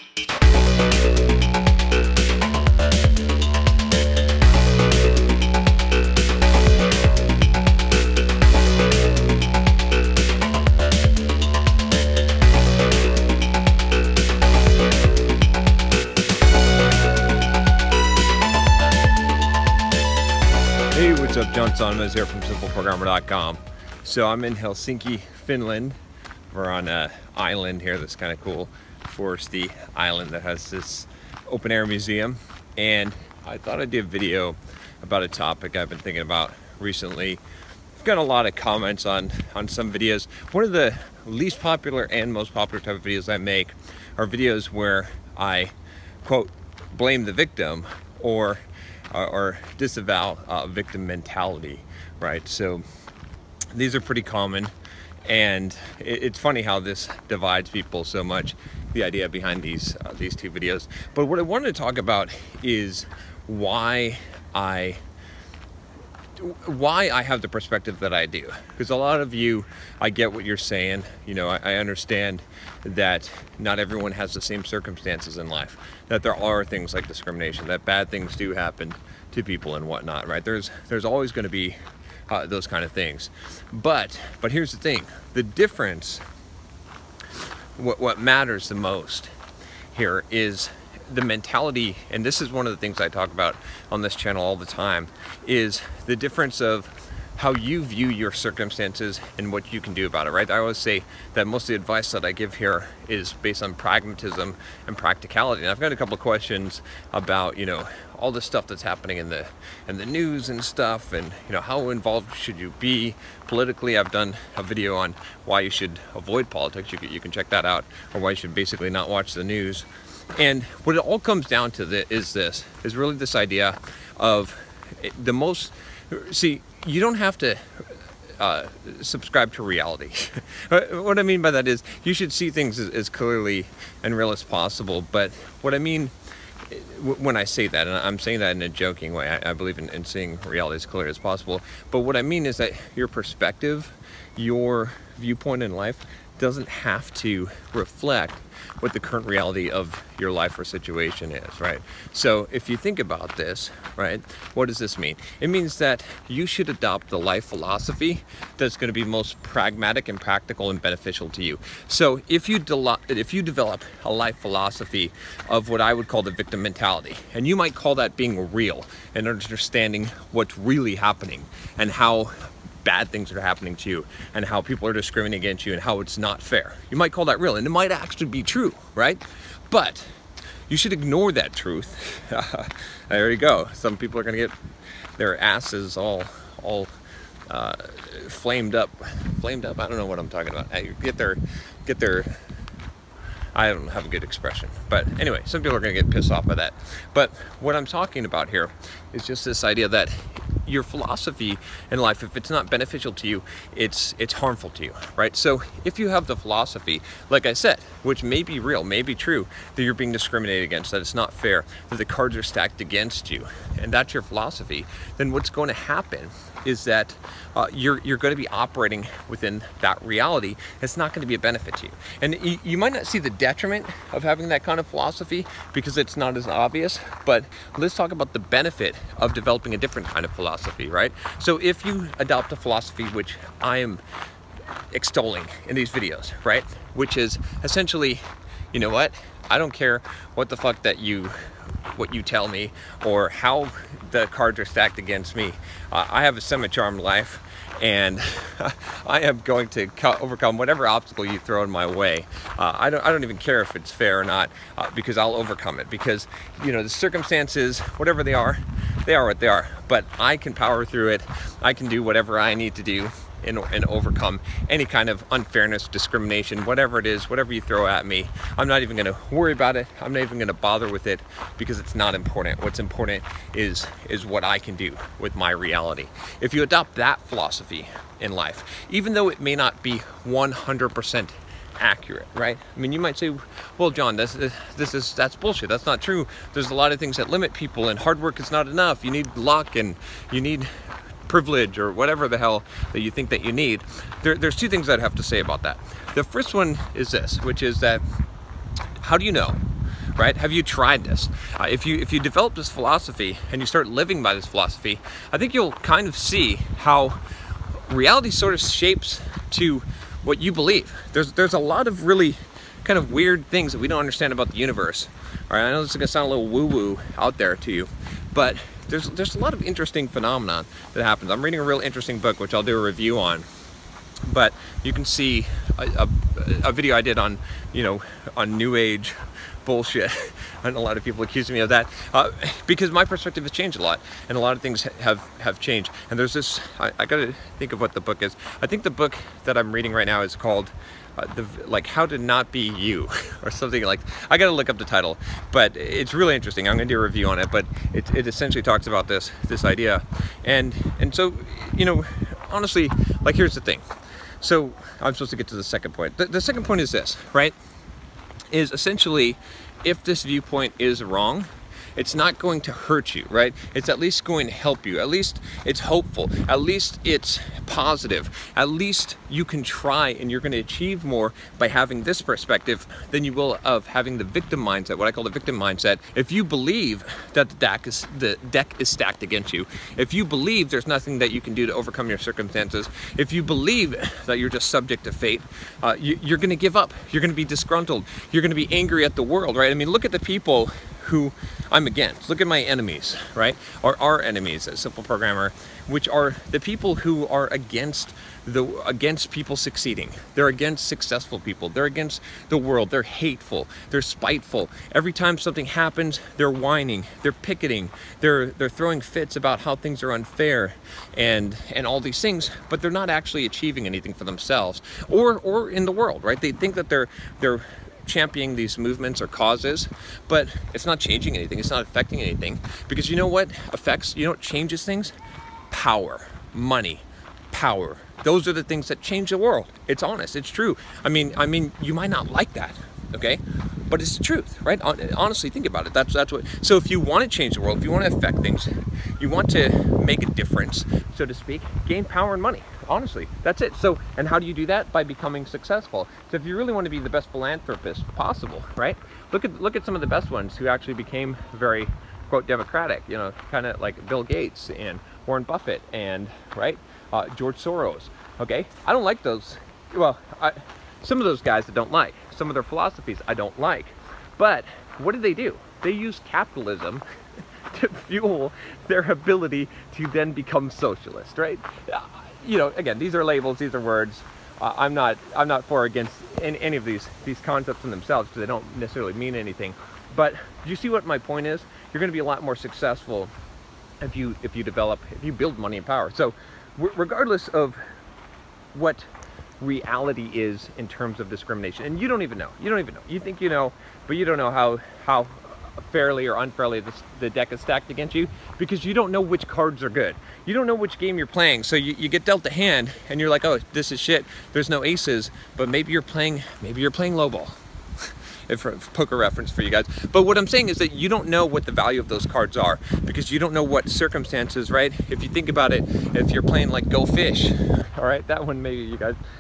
Hey, what's up? John Sonmez here from SimpleProgrammer.com. So I'm in Helsinki, Finland. We're on an island here that's kind of cool, foresty island that has this open air museum. And I thought I'd do a video about a topic I've been thinking about recently. I've got a lot of comments on some videos. One of the least popular and most popular type of videos I make are videos where I, quote, blame the victim or disavow victim mentality, right? So these are pretty common, and it's funny how this divides people so much, the idea behind these two videos. But what I wanted to talk about is why I have the perspective that I do. Because a lot of you, I get what you're saying. You know, I understand that not everyone has the same circumstances in life, that there are things like discrimination, that bad things do happen to people and whatnot, right? There's always going to be those kind of things. But here's the thing, the difference, what matters the most here is the mentality, and this is one of the things I talk about on this channel all the time, is the difference of how you view your circumstances and what you can do about it, right? I always say that most of the advice that I give here is based on pragmatism and practicality. And I've got a couple of questions about, you know, all the stuff that's happening in the news and stuff, and you know, how involved should you be politically. I've done a video on why you should avoid politics. You can check that out, or why you should basically not watch the news. And what it all comes down to is really this idea of the most, see, you don't have to subscribe to reality. What I mean by that is you should see things as clearly and real as possible. But what I mean when I say that, and I'm saying that in a joking way, I believe in seeing reality as clear as possible. But what I mean is that your perspective, your viewpoint in life doesn't have to reflect what the current reality of your life or situation is, right? So if you think about this, right, what does this mean? It means that you should adopt the life philosophy that's going to be most pragmatic and practical and beneficial to you. So if you develop a life philosophy of what I would call the victim mentality, and you might call that being real and understanding what's really happening and how bad things are happening to you and how people are discriminating against you and how it's not fair. You might call that real, and it might actually be true, right? But you should ignore that truth. There you go. Some people are going to get their asses all flamed up. I don't know what I'm talking about. Get their I don't have a good expression, but anyway, some people are going to get pissed off by that. But what I'm talking about here is just this idea that your philosophy in life, if it's not beneficial to you, it's harmful to you, right? So if you have the philosophy, like I said, which may be real, may be true, that you're being discriminated against, that it's not fair, that the cards are stacked against you, and that's your philosophy, then what's going to happen is that you're going to be operating within that reality. It's not going to be a benefit to you. And you might not see the detriment of having that kind of philosophy because it's not as obvious, but let's talk about the benefit of developing a different kind of philosophy, right? So if you adopt a philosophy, which I am extolling in these videos, right? Which is essentially, you know what? I don't care what the fuck that what you tell me or how the cards are stacked against me. I have a semi-charmed life, and I am going to overcome whatever obstacle you throw in my way. I don't even care if it's fair or not, because I'll overcome it. Because, you know, the circumstances, whatever they are what they are. But I can power through it. I can do whatever I need to do and overcome any kind of unfairness, discrimination, whatever it is, whatever you throw at me. I'm not even going to worry about it. I'm not even going to bother with it because it's not important. What's important is what I can do with my reality. If you adopt that philosophy in life, even though it may not be 100% accurate, right? I mean, you might say, well, John, that's bullshit. That's not true. There's a lot of things that limit people, and hard work is not enough. You need luck, and you need privilege, or whatever the hell that you think that you need. There's two things I'd have to say about that. The first one is this, which is that how do you know right? Have you tried this? If you develop this philosophy and you start living by this philosophy, I think you'll kind of see how reality sort of shapes to what you believe. There's a lot of really kind of weird things that we don't understand about the universe. All right, I know this is gonna sound a little woo-woo out there to you, but there's a lot of interesting phenomenon that happens. I'm reading a real interesting book, which I'll do a review on. But you can see a video I did on, you know, on New Age bullshit. And a lot of people accuse me of that because my perspective has changed a lot, and a lot of things have changed. And there's this, I gotta think of what the book is. I think the book that I'm reading right now is called like How to Not Be You, or something like. I gotta look up the title, but it's really interesting. I'm gonna do a review on it, but it essentially talks about this idea, and so, you know, honestly, like, here's the thing. So I'm supposed to get to the second point. The second point is this, right? Is essentially, if this viewpoint is wrong, it's not going to hurt you, right? It's at least going to help you. At least it's hopeful. At least it's positive. At least you can try, and you're going to achieve more by having this perspective than you will of having the victim mindset, what I call the victim mindset. If you believe that the deck is stacked against you, if you believe there's nothing that you can do to overcome your circumstances, if you believe that you're just subject to fate, you're going to give up. You're going to be disgruntled. You're going to be angry at the world, right? I mean, look at the people who I'm against. Look at my enemies, right? Or our enemies, a simple programmer, which are the people who are against people succeeding. They're against successful people. They're against the world. They're hateful. They're spiteful. Every time something happens, they're whining. They're picketing. They're throwing fits about how things are unfair and all these things, but they're not actually achieving anything for themselves or in the world, right? They think that they're championing these movements or causes, but it's not changing anything. It's not affecting anything, because you know what changes things? Power, money, power. Those are the things that change the world. It's honest. It's true. I mean, you might not like that, okay? But it's the truth, right? Honestly, think about it. That's what. So if you want to change the world, if you want to affect things, you want to make a difference, so to speak, gain power and money. Honestly, that's it. So, and how do you do that? By becoming successful. So if you really want to be the best philanthropist possible, right? Look at some of the best ones who actually became very, quote, democratic, you know, kind of like Bill Gates and Warren Buffett and, right, George Soros, okay? I don't like those. Well, some of those guys I don't like. Some of their philosophies I don't like. But what do? They use capitalism to fuel their ability to then become socialist, right? You know, again, these are labels, these are words. I'm not for or against any of these concepts in themselves, because they don't necessarily mean anything. But do you see what my point is? You're going to be a lot more successful if you build money and power. So regardless of what reality is in terms of discrimination, and you don't even know. You think you know, but you don't know how fairly or unfairly the deck is stacked against you, because you don't know which cards are good. You don't know which game you're playing. So you get dealt a hand and you're like, oh, this is shit. There's no aces, but maybe you're playing lowball. For poker reference for you guys. But what I'm saying is that you don't know what the value of those cards are, because you don't know what circumstances, right? If you think about it, if you're playing like Go Fish, all right, that one maybe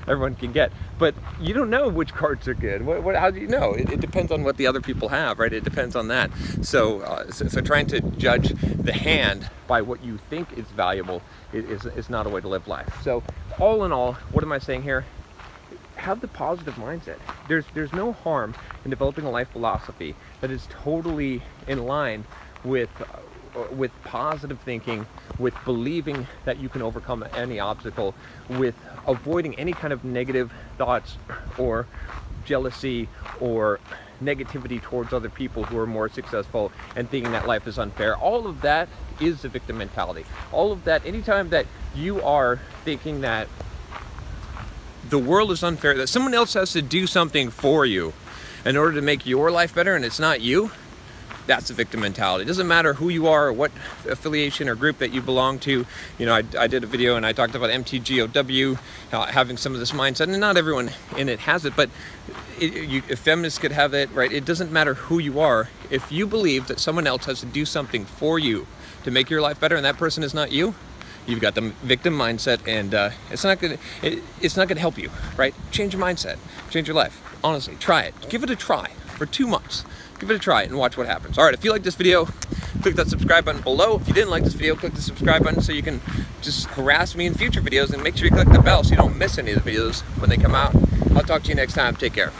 everyone can get, but you don't know which cards are good. How do you know? It depends on what the other people have, right? It depends on that. So trying to judge the hand by what you think is valuable is not a way to live life. So all in all, what am I saying here? Have the positive mindset. There's no harm in developing a life philosophy that is totally in line with positive thinking, with believing that you can overcome any obstacle, with avoiding any kind of negative thoughts or jealousy or negativity towards other people who are more successful, and thinking that life is unfair. All of that is the victim mentality. All of that, anytime that you are thinking that the world is unfair, that someone else has to do something for you in order to make your life better, and it's not you, that's a victim mentality. It doesn't matter who you are or what affiliation or group that you belong to. You know, I did a video and I talked about MTGOW, having some of this mindset, and not everyone in it has it, but if feminists could have it, right? It doesn't matter who you are. If you believe that someone else has to do something for you to make your life better, and that person is not you, you've got the victim mindset, and it's not gonna help you, right? Change your mindset, change your life. Honestly, try it. Give it a try for 2 months. give it a try and watch what happens. All right, if you like this video, click that subscribe button below. If you didn't like this video, click the subscribe button so you can just harass me in future videos, and make sure you click the bell so you don't miss any of the videos when they come out. I'll talk to you next time. Take care.